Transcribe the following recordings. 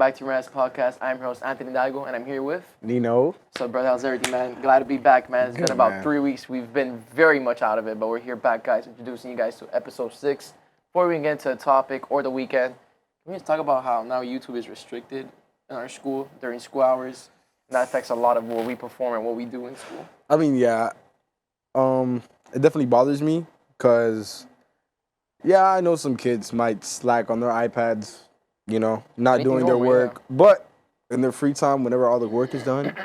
back to Rand's podcast. I'm your host, Anthony Dago, and I'm here with... Nino. So, brother, how's everything, man? Glad to be back, man. It's Good, been about man. 3 weeks. We've been very much out of it, but we're here back, guys, introducing you guys to episode 6. Before we get into the topic or the weekend, can we just talk about how now YouTube is restricted in our school during school hours? And that affects a lot of what we perform and what we do in school. I mean, yeah. It definitely bothers me because, yeah, I know some kids might slack on their iPads, not Anything doing their normal, work. But in their free time, whenever all the work is done,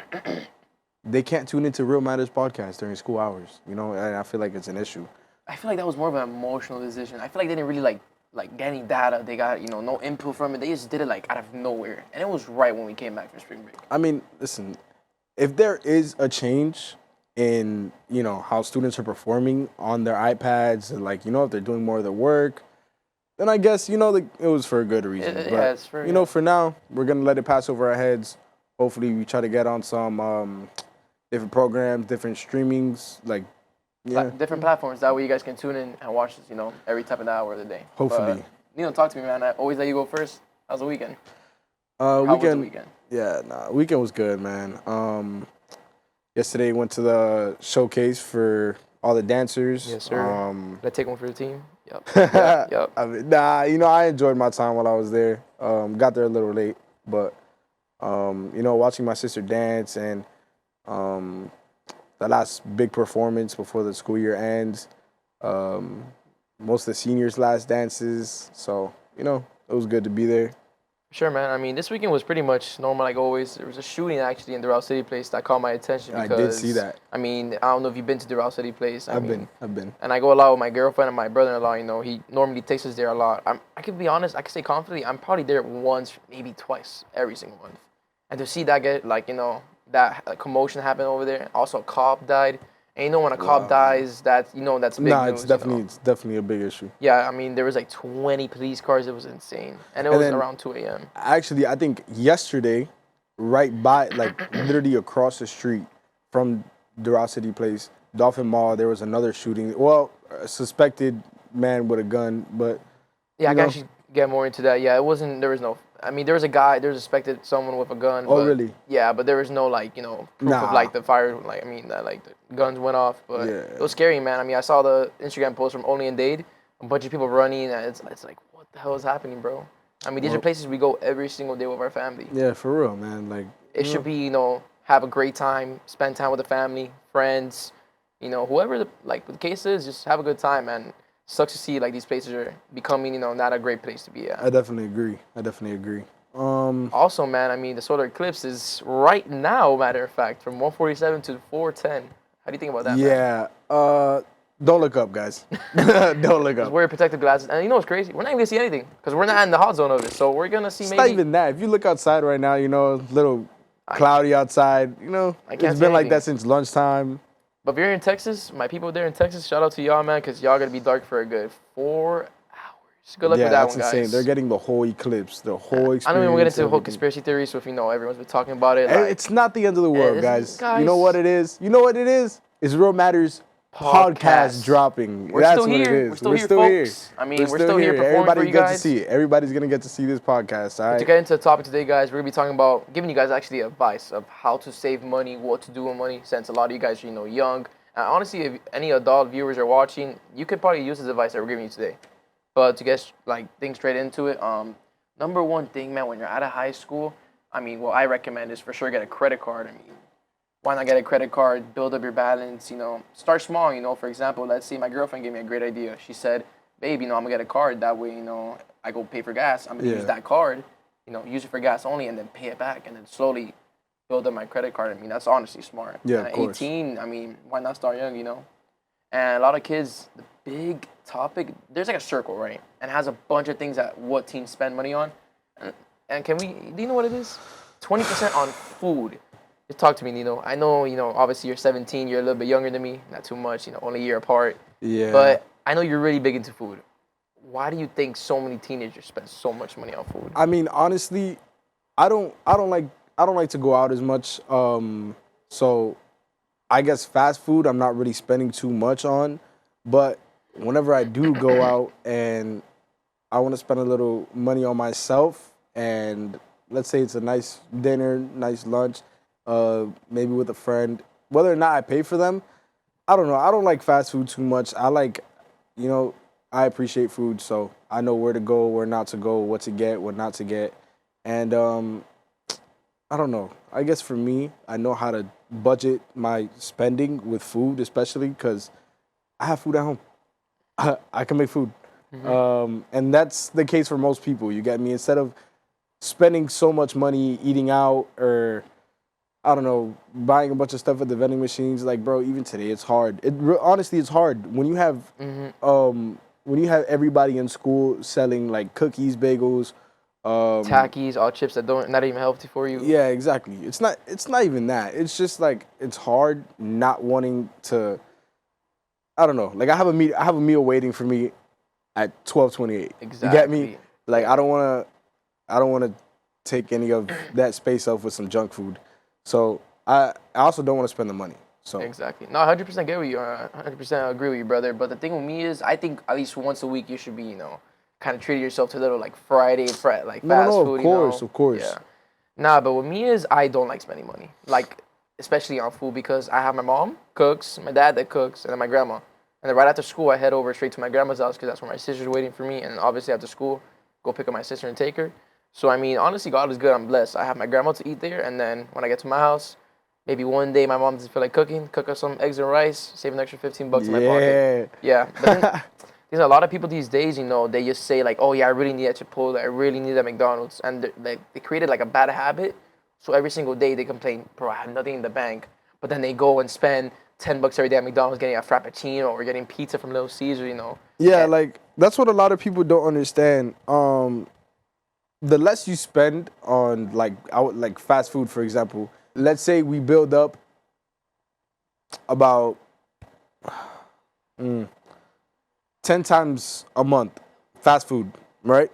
they can't tune into Real Matters podcast during school hours, and I feel like it's an issue. I feel like that was more of an emotional decision. I feel like they didn't really like get any data. They got, no input from it. They just did it out of nowhere. And it was right when we came back from spring break. I mean, listen, if there is a change in, how students are performing on their iPads and if they're doing more of their work, then I guess, it was for a good reason. Yeah, it's for, for now, we're going to let it pass over our heads. Hopefully we try to get on some different programs, different streamings, different platforms. That way you guys can tune in and watch this, every type of hour of the day. Hopefully. But, talk to me, man. I always let you go first. How's the weekend? How was the weekend? Yeah, weekend was good, man. Yesterday went to the showcase for all the dancers. Yes, sir. Did I take one for the team? Yep. Yep. I mean, I enjoyed my time while I was there. Got there a little late, but watching my sister dance and the last big performance before the school year ends. Most of the seniors' last dances. So, it was good to be there. Sure, man. I mean, this weekend was pretty much normal like always. There was a shooting actually in Doral City Place that caught my attention because... I did see that. I mean, I don't know if you've been to Doral City Place. I've been. And I go a lot with my girlfriend and my brother-in-law, he normally takes us there a lot. I can be honest, I can say confidently, I'm probably there once, maybe twice, every single month. And to see that get, that commotion happen over there. Also, a cop died. And when a cop dies, that's big news. It's definitely a big issue. Yeah, I mean, there was 20 police cars. It was insane. And it was around 2 a.m. Actually, I think yesterday, right by, literally across the street from Doral City Place, Dolphin Mall, there was another shooting. Well, a suspected man with a gun, but... Yeah, I can actually get more into that. Yeah, there was a suspected someone with a gun. Oh, really? Yeah, but there was no, proof of, the fire, the guns went off. But It was scary, man. I mean, I saw the Instagram post from Only and Dade, a bunch of people running, and it's like, what the hell is happening, bro? I mean, these are places we go every single day with our family. Yeah, for real, man. It should be, have a great time, spend time with the family, friends, whoever the case is, just have a good time, man. Sucks to see these places are becoming, not a great place to be at. I definitely agree. Also, man, I mean, the solar eclipse is right now, matter of fact, from 147 to 410. How do you think about that, man? Don't look up, guys. Don't look up. Wear protective glasses. And what's crazy? We're not even going to see anything because we're not in the hot zone of it. So we're going to see it's maybe... It's not even that. If you look outside right now, a little cloudy outside. It's been like that since lunchtime. But if you're in Texas, my people there in Texas, shout out to y'all, man, because y'all going to be dark for a good 4 hours. Good luck with that one, guys. That's insane. They're getting the whole eclipse, the whole experience. I don't even get into the whole conspiracy theories with, everyone's been talking about it. It's not the end of the world, guys. You know what it is? It's Real Matters podcast dropping. That's what it is. We're still here, folks. I mean, we're still here performing for you guys. To see it. Everybody's going to get to see this podcast, all right? To get into the topic today, guys, we're going to be talking about giving you guys actually advice of how to save money, what to do with money, since a lot of you guys are, young. And honestly, if any adult viewers are watching, you could probably use this advice that we're giving you today. But to get things straight into it, number one thing, man, when you're out of high school, what I recommend is for sure get a credit card. Why not get a credit card, build up your balance, start small, for example, let's say my girlfriend gave me a great idea. She said, babe, I'm going to get a card. That way, I go pay for gas. I'm going to use that card, use it for gas only and then pay it back and then slowly build up my credit card. That's honestly smart. Yeah, and at 18, why not start young, And a lot of kids, the big topic, there's a circle, right? And it has a bunch of things that what teens spend money on. And do you know what it is? 20% on food. Just talk to me, Nino. I know, obviously you're 17, you're a little bit younger than me, not too much, only a year apart. Yeah. But I know you're really big into food. Why do you think so many teenagers spend so much money on food? Honestly, I don't like to go out as much. So I guess fast food I'm not really spending too much on, but whenever I do go out and I want to spend a little money on myself and let's say it's a nice dinner, nice lunch, maybe with a friend. Whether or not I pay for them, I don't know. I don't like fast food too much. I like, you know, I appreciate food, so I know where to go, where not to go, what to get, what not to get, and I don't know. I guess for me, I know how to budget my spending with food, especially because I have food at home. I can make food. And that's the case for most people. You get me? Instead of spending so much money eating out or, I don't know, buying a bunch of stuff at the vending machines, like, bro, even today it's hard. Honestly, it's hard when when you have everybody in school selling like cookies, bagels, Tackies, all chips that don't not even healthy for you. yeah, exactly. It's not even that. It's just like it's hard not wanting to. I don't know. Like I have a meal waiting for me at 12:28. Exactly. You get me? Like I don't wanna take any of that space up with some junk food. So I also don't want to spend the money. So Exactly. No, 100% get with you. 100% agree with you, brother. But the thing with me is, I think at least once a week you should be, kind of treating yourself to a little like Friday, like fast no, food. of course. Yeah. Nah, but with me is, I don't like spending money, like especially on food, because I have my mom cooks, my dad that cooks, and then my grandma. And then right after school, I head over straight to my grandma's house because that's where my sister's waiting for me. And obviously after school, go pick up my sister and take her. So I mean, honestly, God is good. I'm blessed. I have my grandma to eat there, and then when I get to my house, maybe one day my mom doesn't feel like cooking, cook us some eggs and rice, save an extra $15 in my pocket. Yeah. But then, there's a lot of people these days, they just say like, oh yeah, I really need that Chipotle, I really need that McDonald's, and they created like a bad habit. So every single day they complain, bro, I have nothing in the bank. But then they go and spend $10 every day at McDonald's getting a Frappuccino or getting pizza from Little Caesar. Yeah, like that's what a lot of people don't understand. The less you spend on like fast food, for example, let's say we build up about 10 times a month fast food, right?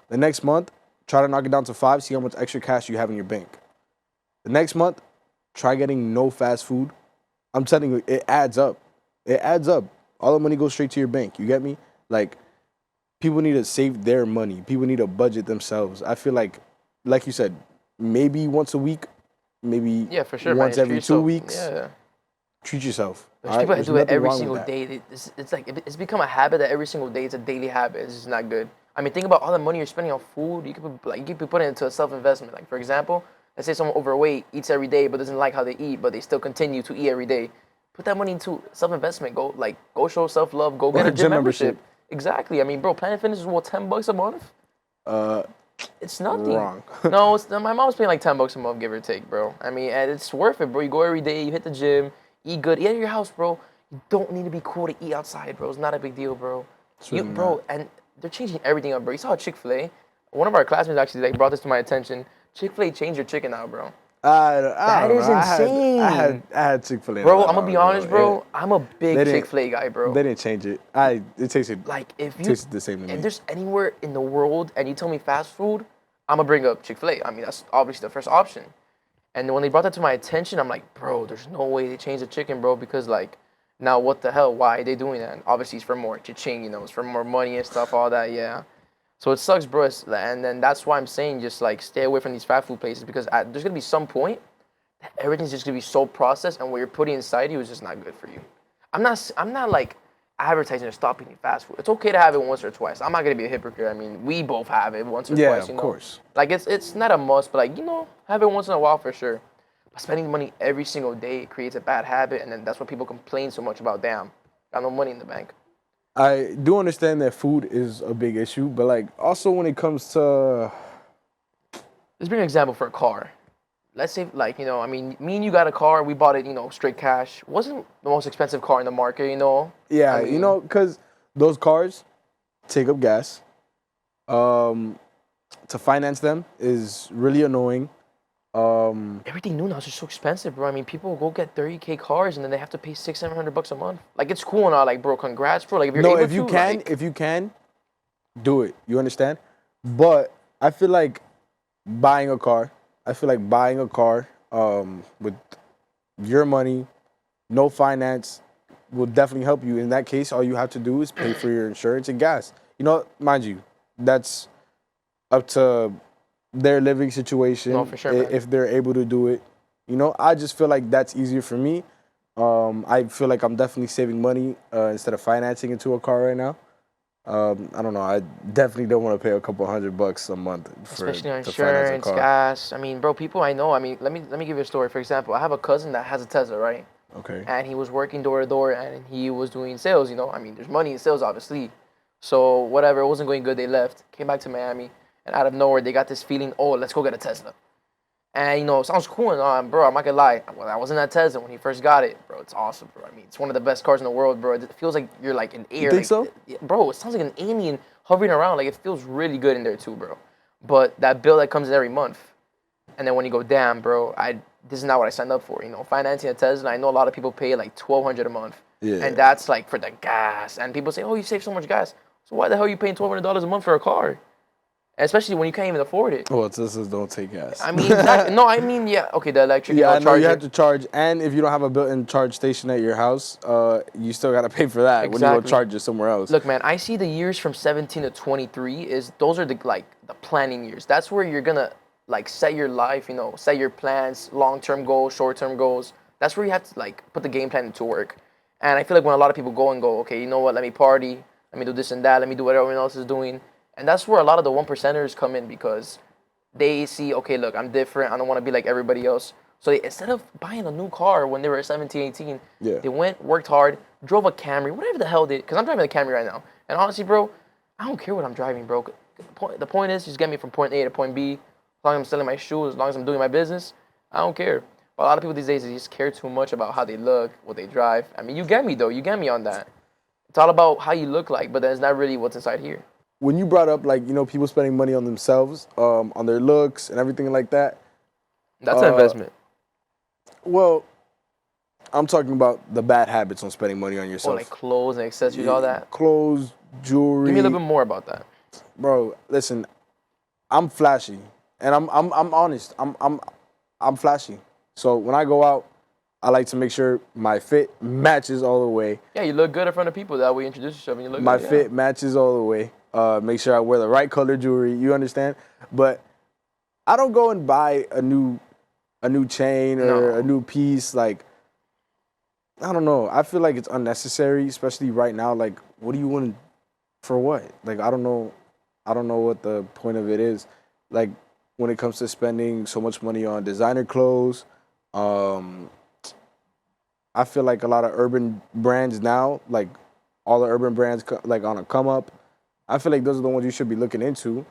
The next month, try to knock it down to 5, see how much extra cash you have in your bank. The next month, try getting no fast food. I'm telling you, it adds up. It adds up. All the money goes straight to your bank. You get me? Like, people need to save their money. People need to budget themselves. I feel like you said, maybe once a week, maybe yeah, for sure, once man. every 2 weeks. Yeah. Treat yourself. There's people that do it every single day. It's like it's become a habit that every single day it's a daily habit. It's just not good. I mean, think about all the money you're spending on food. You could be putting it into a self-investment. Like, for example, let's say someone overweight, eats every day, but doesn't like how they eat, but they still continue to eat every day. Put that money into self-investment. Go show self-love. Go get a gym membership. Exactly. I mean, bro, Planet Fitness is what, $10 a month? It's nothing. Wrong. No, my mom's paying like $10 a month, give or take, bro. I mean, and it's worth it, bro. You go every day, you hit the gym, eat good, eat at your house, bro. You don't need to be cool to eat outside, bro. It's not a big deal, bro. And they're changing everything up, bro. You saw Chick-fil-A. One of our classmates actually brought this to my attention. Chick-fil-A changed your chicken now, bro. That is insane. I had Chick-fil-A. Bro, I'm gonna be honest, bro. I'm a big Chick-fil-A guy, bro. They didn't change it. It tasted tasted the same to me. If there's anywhere in the world and you tell me fast food, I'm gonna bring up Chick-fil-A. I mean, that's obviously the first option. And when they brought that to my attention, I'm like, bro, there's no way they changed the chicken, bro, because now what the hell? Why are they doing that? And obviously it's for more cha-ching, it's for more money and stuff, all that, yeah. So it sucks, bro. And then that's why I'm saying just stay away from these fast food places, because there's gonna be some point that everything's just gonna be so processed, and what you're putting inside you is just not good for you. I'm not like advertising to stop eating fast food. It's okay to have it once or twice. I'm not gonna be a hypocrite. I mean, we both have it once or twice. Yeah, of course. Like it's not a must, but have it once in a while for sure. But spending money every single day creates a bad habit, and then that's what people complain so much about. Damn, got no money in the bank. I do understand that food is a big issue, but also when it comes to, let's bring an example for a car. Let's say I mean, me and you got a car. We bought it, straight cash. Wasn't the most expensive car in the market, Yeah, I mean, because those cars take up gas. To finance them is really annoying. Everything new now is just so expensive, bro. I mean, people go get 30K cars and then they have to pay $600-$700 a month. It's cool and all, bro, congrats, bro. If you're able if you can, do it. You understand? But I feel like buying a car with your money, no finance, will definitely help you. In that case, all you have to do is pay for your insurance and gas. Mind you, that's up to their living situation. No, for sure, man. If they're able to do it. You know, I just feel like that's easier for me. I feel like I'm definitely saving money instead of financing into a car right now. I don't know. I definitely don't want to pay a couple $100 a month for Especially on to finance a insurance, car. gas. I mean, bro, people I know. I mean, let me give you a story. For example, I have a cousin that has a Tesla, right? Okay. And he was working door to door, and he was doing sales. You know, I mean, there's money in sales, obviously. So whatever, it wasn't going good. They left, came back to Miami, and out of nowhere, they got this feeling. Oh, let's go get a Tesla. And you know, it sounds cool, and bro, I'm not gonna lie. Well, I was in that Tesla when he first got it, bro. It's awesome, bro. I mean, it's one of the best cars in the world, bro. It feels like you're like in air. You think like, so? Bro, it sounds like an alien hovering around. Like it feels really good in there too, bro. But that bill that comes in every month, and then when you go, damn, bro, this is not what I signed up for. You know, financing a Tesla. I know a lot of people pay like $1,200 a month, Yeah. and that's like for the gas. And people say, oh, you save so much gas. So why the hell are you paying $1,200 a month for a car? Especially when you can't even afford it. Well, Teslas don't take gas. I mean, exactly. No, I mean, yeah, okay, the electric, Yeah, I know you charger. have to charge, and if you don't have a built-in charge station at your house, you still gotta pay for that when you go Exactly. charge it somewhere else. Look, man, I see the years from 17 to 23 those are the planning years. That's where you're gonna like set your life, you know, set your plans, long-term goals, short-term goals. That's where you have to like put the game plan into work. And I feel like when a lot of people go, okay, you know what, let me party, let me do this and that, let me do what everyone else is doing. And that's where a lot of the 1%ers come in because they see, okay, look, I'm different. I don't want to be like everybody else. So instead of buying a new car when they were 17, 18, Yeah. they went, worked hard, drove a Camry, whatever the hell they, because I'm driving a Camry right now. And honestly, bro, I don't care what I'm driving, bro. The point is, just get me from point A to point B. As long as I'm selling my shoes, as long as I'm doing my business, I don't care. But a lot of people these days, they just care too much about how they look, what they drive. I mean, you get me, though. You get me on that. It's all about how you look like, but then it's not really what's inside here. When you brought up like, you know, people spending money on themselves, on their looks and everything like that. That's an investment. Well, I'm talking about the bad habits on spending money on Or yourself. like clothes and accessories, all that. Clothes, jewelry. Give me a little bit more about that. Bro, listen, I'm flashy, and I'm honest. I'm flashy. So when I go out, I like to make sure my fit matches all the way. Yeah, you look good in front of people. That way you introduce yourself and you look My good. fit matches all the way. Make sure I wear the right color jewelry. You understand? But I don't go and buy a new chain or a new piece. Like, I don't know. I feel like it's unnecessary, especially right now. Like, what do you want for what? Like, I don't know what the point of it is. Like, when it comes to spending so much money on designer clothes, I feel like a lot of urban brands now, like all the urban brands, like on a come up. I feel like those are the ones you should be looking into.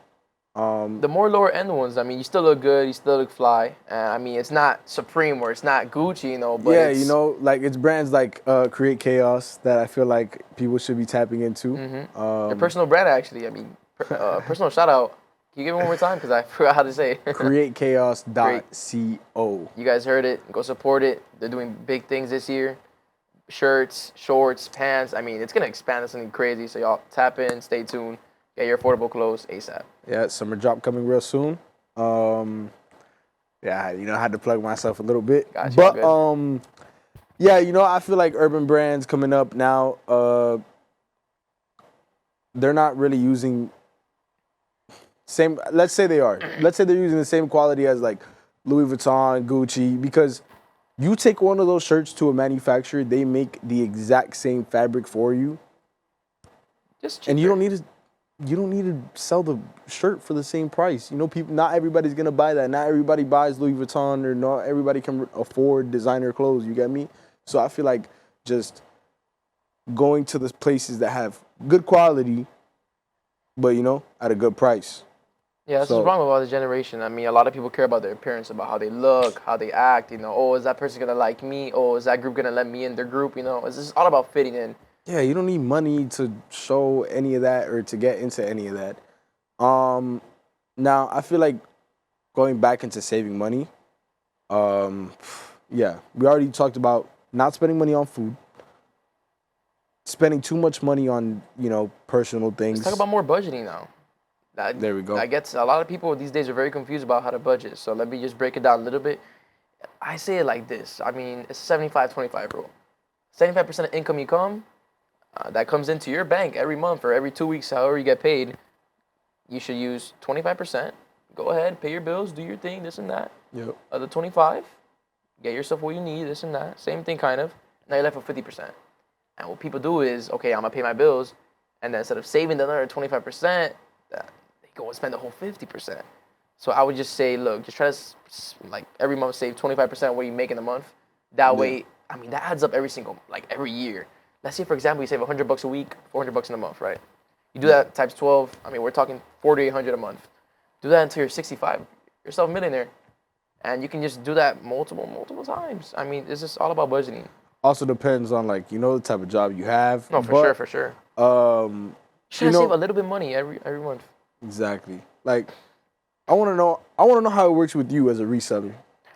The more lower end ones, I mean, you still look good, you still look fly. I mean, it's not Supreme or it's not Gucci, you know. But yeah, it's, you know, like it's brands like Create Chaos that I feel like people should be tapping into. your personal brand, actually. I mean, personal shout out. Can you give it one more time? Because I forgot how to say it. CreateChaos.co. You guys heard it. Go support it. They're doing big things this year. Shirts, shorts, pants. I mean, it's going to expand to something crazy. So y'all tap in, stay tuned. Get your affordable clothes ASAP. Yeah, summer drop coming real soon. Yeah, you know, I had to plug myself a little bit. Gotcha, but good. yeah, you know, I feel like urban brands coming up now, they're not really using same. Let's say they are. Let's say they're using the same quality as like Louis Vuitton, Gucci, because you take one of those shirts to a manufacturer, they make the exact same fabric for you, Just and you cheaper. don't need to sell the shirt for the same price. You know, people. Not everybody's gonna buy that. Not everybody buys Louis Vuitton, or not everybody can afford designer clothes. You get me? So I feel like just going to the places that have good quality, but you know, at a good price. Yeah, that's So- what's wrong with all this generation. I mean, a lot of people care about their appearance, about how they look, how they act. You know, oh, is that person gonna like me? Oh, is that group gonna let me in their group? You know, it's just all about fitting in. Yeah, you don't need money to show any of that or to get into any of that. Now I feel like going back into saving money. Yeah, we already talked about not spending money on food, spending too much money on, you know, personal things. Let's talk about more budgeting now. There we go. I guess a lot of people these days are very confused about how to budget. So let me just break it down a little bit. I say it like this. I mean, it's 75-25 rule. 75% of income you come, that comes into your bank every month or every 2 weeks, however you get paid, you should use 25%, go ahead, pay your bills, do your thing, this and that. Yep. The 25, get yourself what you need, this and that. Same thing, kind of. Now you're left with 50%. And what people do is, okay, I'm gonna pay my bills, and then instead of saving the another 25%, they go and spend the whole 50%. So I would just say, look, just try to like every month save 25% of what you make in a month. That way, I mean, that adds up every year. Let's say, for example, you save $100 a week, $400 in a month, right? You do that times 12. I mean, we're talking $4,800 a month. Do that until you're 65. You're self-millionaire, and you can just do that multiple times. I mean, it's just all about budgeting. Also depends on like the type of job you have. No, for sure. Um, Should I save a little bit of money every month? Exactly. Like, I want to know how it works with you as a reseller.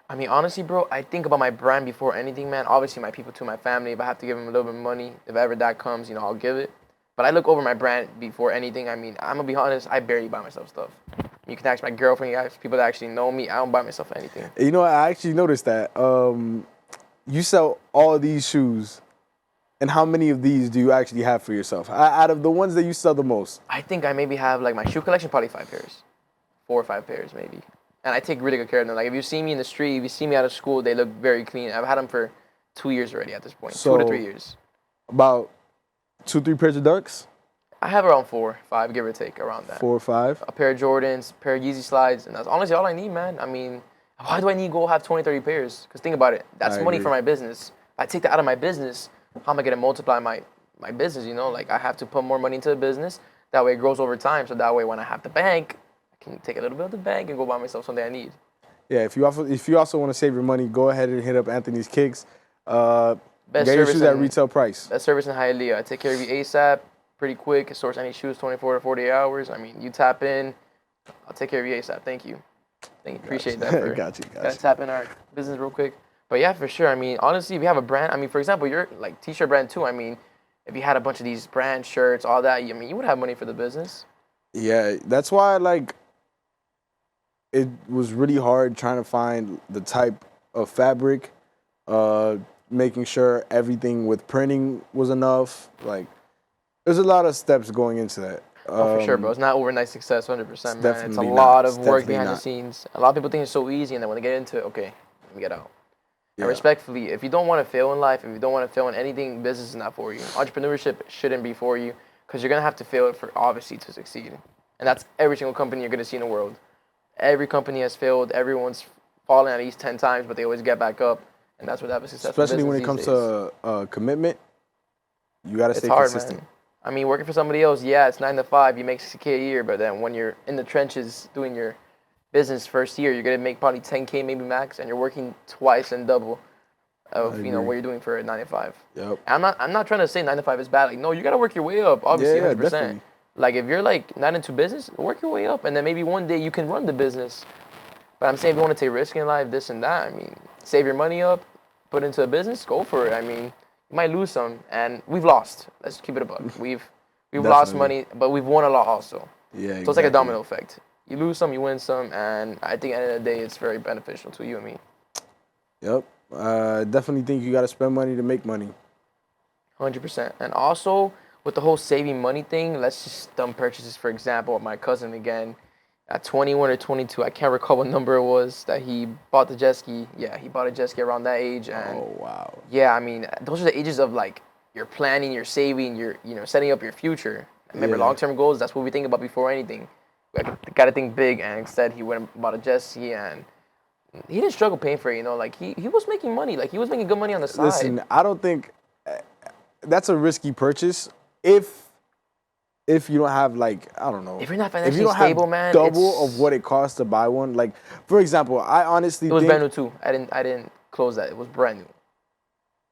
I mean, honestly, bro, I think about my brand before anything, man. Obviously, my people too, my family. If I have to give them a little bit of money, if ever that comes, I'll give it. But I look over my brand before anything. I mean, I'm gonna be honest, I barely buy myself stuff. You can ask my girlfriend, you guys, people that actually know me. I don't buy myself anything. I actually noticed that. You sell all of these shoes, and how many of these do you actually have for yourself? Out of the ones that you sell the most? I think I maybe have, like, my shoe collection, probably 5 pairs. 4 or 5 pairs, maybe. And I take really good care of them. Like, if you see me in the street, if you see me out of school, they look very clean. I've had them for 2 years already at this point. So, 2 to 3 years. About 2-3 pairs of Dunks? I have around 4, 5, give or take, around that. 4 or 5? A pair of Jordans, a pair of Yeezy slides, and that's honestly all I need, man. I mean, why do I need to go have 20, 30 pairs? Because think about it. That's money for my business. If I take that out of my business, how am I going to multiply my business, Like, I have to put more money into the business. That way it grows over time. So that way when I have the bank, I can take a little bit of the bank and go buy myself something I need. Yeah, if you also want to save your money, go ahead and hit up Anthony's Kicks. Best get your shoes at retail price. Best service in Hialeah. I take care of you ASAP, pretty quick. I source any shoes 24 to 48 hours. I mean, you tap in, I'll take care of you ASAP. Thank you. Appreciate that. Got you. Gotta tap in our business real quick. But yeah, for sure. I mean, honestly, if you have a brand, I mean, for example, you're like t-shirt brand too. I mean, if you had a bunch of these brand shirts, all that, I mean, you would have money for the business. Yeah, that's why it was really hard trying to find the type of fabric, making sure everything with printing was enough. Like, there's a lot of steps going into that. For sure, bro. It's not overnight success, 100%, man. It's a lot of work behind the scenes. A lot of people think it's so easy, and then when they get into it, okay, let me get out. Yeah. And respectfully, if you don't want to fail in life, if you don't want to fail in anything, business is not for you. Entrepreneurship shouldn't be for you because you're going to have to fail it for, obviously, to succeed. And that's every single company you're going to see in the world. Every company has failed. Everyone's fallen at least 10 times, but they always get back up. And that's what that successful business especially when it comes to commitment, you got to stay consistent. Man. I mean, working for somebody else, yeah, it's 9 to 5, you make $60K a year, but then when you're in the trenches doing your business first year, you're gonna make probably 10K maybe max, and you're working twice and double of what you're doing for a 9 to 5. Yep. I'm not trying to say 9 to 5 is bad. Like, no, you gotta work your way up, obviously, 100%. Definitely. Like, if you're like not into business, work your way up, and then maybe one day you can run the business. But I'm saying if you want to take risk in life, this and that, I mean, save your money up, put into a business, go for it. I mean, you might lose some, and we've lost. Let's keep it a buck. We've lost money, but we've won a lot also. Yeah, exactly. So it's like a domino effect. You lose some, you win some, and I think at the end of the day, it's very beneficial to you and me. Yep. Definitely think you got to spend money to make money. 100%. And also, with the whole saving money thing, let's just dumb purchases. For example, my cousin again, at 21 or 22, I can't recall what number it was that he bought the jet ski. Yeah, he bought a jet ski around that age. And oh, wow. Yeah, I mean, those are the ages of like, you're planning, you're saving, you're setting up your future. Remember, long-term goals, that's what we think about before anything. We got to think big, and instead he went and bought a jet ski, and he didn't struggle paying for it, like he was making money, like he was making good money on the side. Listen, I don't think that's a risky purchase if you don't have I don't know. If you're not financially stable, man, double of what it costs to buy one. Like, for example, I honestly think... It was brand new too. I didn't close that. It was brand new.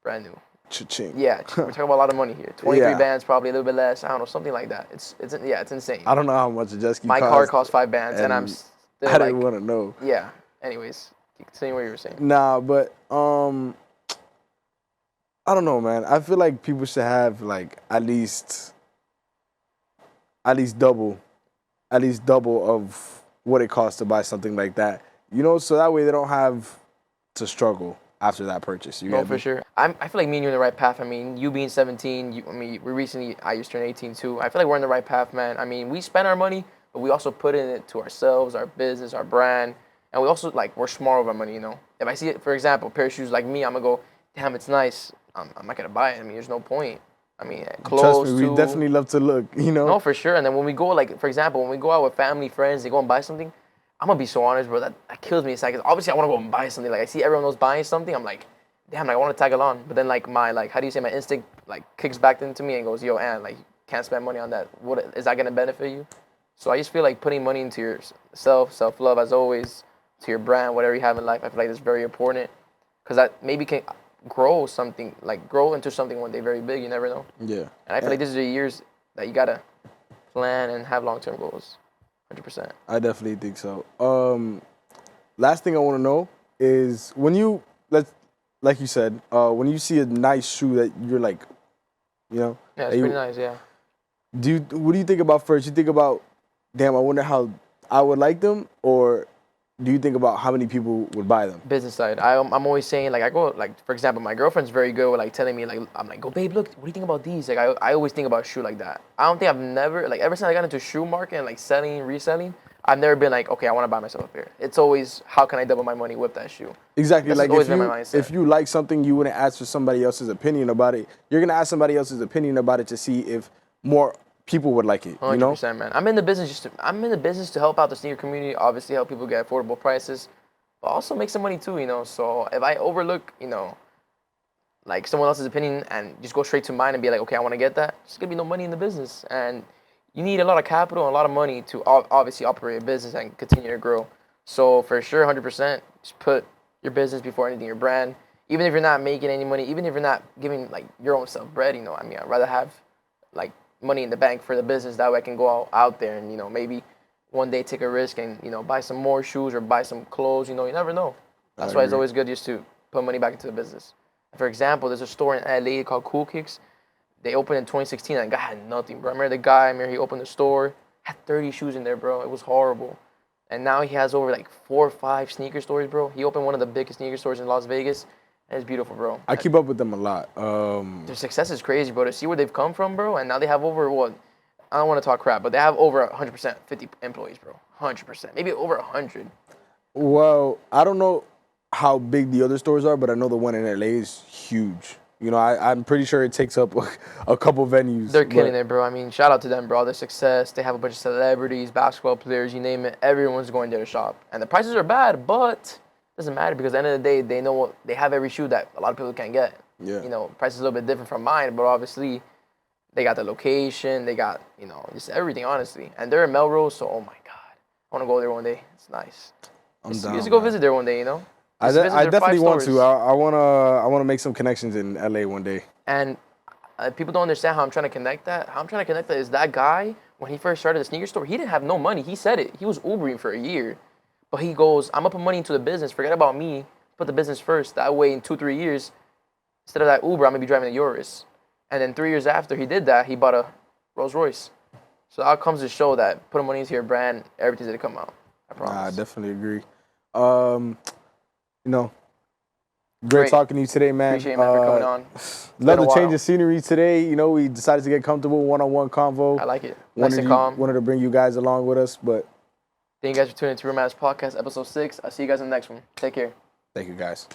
Brand new. Cha-ching. Yeah, we're talking about a lot of money here. 23 bands, probably a little bit less. I don't know, something like that. It's insane. I don't know how much a jet ski costs. My car cost 5 bands, and I'm still I didn't want to know. Yeah. Anyways, continue what you were saying. Nah, but I don't know, man. I feel like people should have at least double of what it costs to buy something like that. So that way they don't have to struggle after that purchase. For sure. I feel like me and you are in the right path. I mean, you being 17, I just turned 18 too. I feel like we're on the right path, man. I mean, we spend our money, but we also put in it to ourselves, our business, our brand, and we also like we're smart with our money. You know, if I see it, for example, a pair of shoes like me, I'm gonna go, damn, it's nice. I'm not gonna buy it. I mean, there's no point. I mean, clothes Trust me, too. we definitely love to look. You know. No, for sure. And then when we go, like, for example, when we go out with family, friends, they go and buy something, I'm gonna be so honest, bro. That kills me inside. Cause obviously, I want to go and buy something. Like, I see everyone else buying something, I'm like, damn, like, I want to tag along. But then, like, how do you say, my instinct, like, kicks back into me and goes, yo, Ann, like, you can't spend money on that. What is that gonna benefit you? So I just feel like putting money into yourself, self-love, as always, to your brand, whatever you have in life. I feel like that's very important, cause that maybe can grow something, like, grow into something one day very big. You never know. Yeah. And I feel like this is the years that you gotta plan and have long-term goals. 100%. I definitely think so. Last thing I want to know is when you like you said, when you see a nice shoe that you're like, you know, Yeah, it's pretty nice. Yeah. what do you think about first? You think about, damn, I wonder how I would like them, or do you think about how many people would buy them? Business side. I'm always saying, like, I go, like, for example, my girlfriend's very good with, like, telling me, like, I'm like, go, babe, look, what do you think about these? Like, I always think about shoe like that. I don't think I've never, like, ever since I got into shoe market and, like, selling, reselling, I've never been like, okay, I want to buy myself a pair. It's always, how can I double my money with that shoe? Exactly. That's like always been my mindset. if you like something, you wouldn't ask for somebody else's opinion about it. You're gonna ask somebody else's opinion about it to see if more people would like it. 100%, You know? man. I'm in the business to help out the sneaker community. Obviously, help people get affordable prices, but also make some money too. You know, so if I overlook, you know, like someone else's opinion and just go straight to mine and be like, okay, I want to get that, there's gonna be no money in the business, and you need a lot of capital and a lot of money to obviously operate a business and continue to grow. So for sure, 100%, just put your business before anything, your brand. Even if you're not making any money, even if you're not giving like your own self bread, you know, I mean, I'd rather have like money in the bank for the business. That way I can go out there and, you know, maybe one day take a risk and, you know, buy some more shoes or buy some clothes. You know, you never know. That's why it's always good just to put money back into the business. For example, there's a store in LA called Cool Kicks. They opened in 2016 and the guy had nothing, bro. I remember the guy, he opened the store, had 30 shoes in there, bro. It was horrible. And now he has over like 4 or 5 sneaker stores, bro. He opened one of the biggest sneaker stores in Las Vegas. And it's beautiful, bro. I keep up with them a lot. Their success is crazy, bro. To see where they've come from, bro. And now they have over, what? I don't want to talk crap, but they have over 100%, 50 employees, bro. 100%. Maybe over 100. Well, I don't know how big the other stores are, but I know the one in LA is huge. You know, I'm pretty sure it takes up a couple venues. They're killing it, bro. I mean, shout out to them, bro. Their success. They have a bunch of celebrities, basketball players, you name it. Everyone's going there to shop. And the prices are bad, but it doesn't matter because at the end of the day, they know what they have every shoe that a lot of people can't get. Yeah. You know, price is a little bit different from mine, but obviously they got the location, they got, you know, just everything, honestly. And they're in Melrose, so oh my God. I want to go there one day. It's nice. I'm Just down, go man. visit there one day, you know? I Just visit their definitely 5 want stores. to. I wanna make some connections in LA one day. And people don't understand how I'm trying to connect that. How I'm trying to connect that is that guy, when he first started the sneaker store, he didn't have no money. He said it. He was Ubering for a year. But he goes, I'm going to put money into the business. Forget about me. Put the business first. That way, in 2-3 years, instead of that Uber, I'm going to be driving a Urus. And then 3 years after he did that, he bought a Rolls Royce. So that comes to show that putting money into your brand, everything's going to come out. I promise. I definitely agree. You know, great talking to you today, man. Appreciate it, man, for coming on. Love the change of scenery today. You know, we decided to get comfortable, one-on-one convo. I like it. Nice and calm. Wanted to bring you guys along with us, but thank you guys for tuning into Real Matters Podcast, episode 6. I'll see you guys in the next one. Take care. Thank you, guys.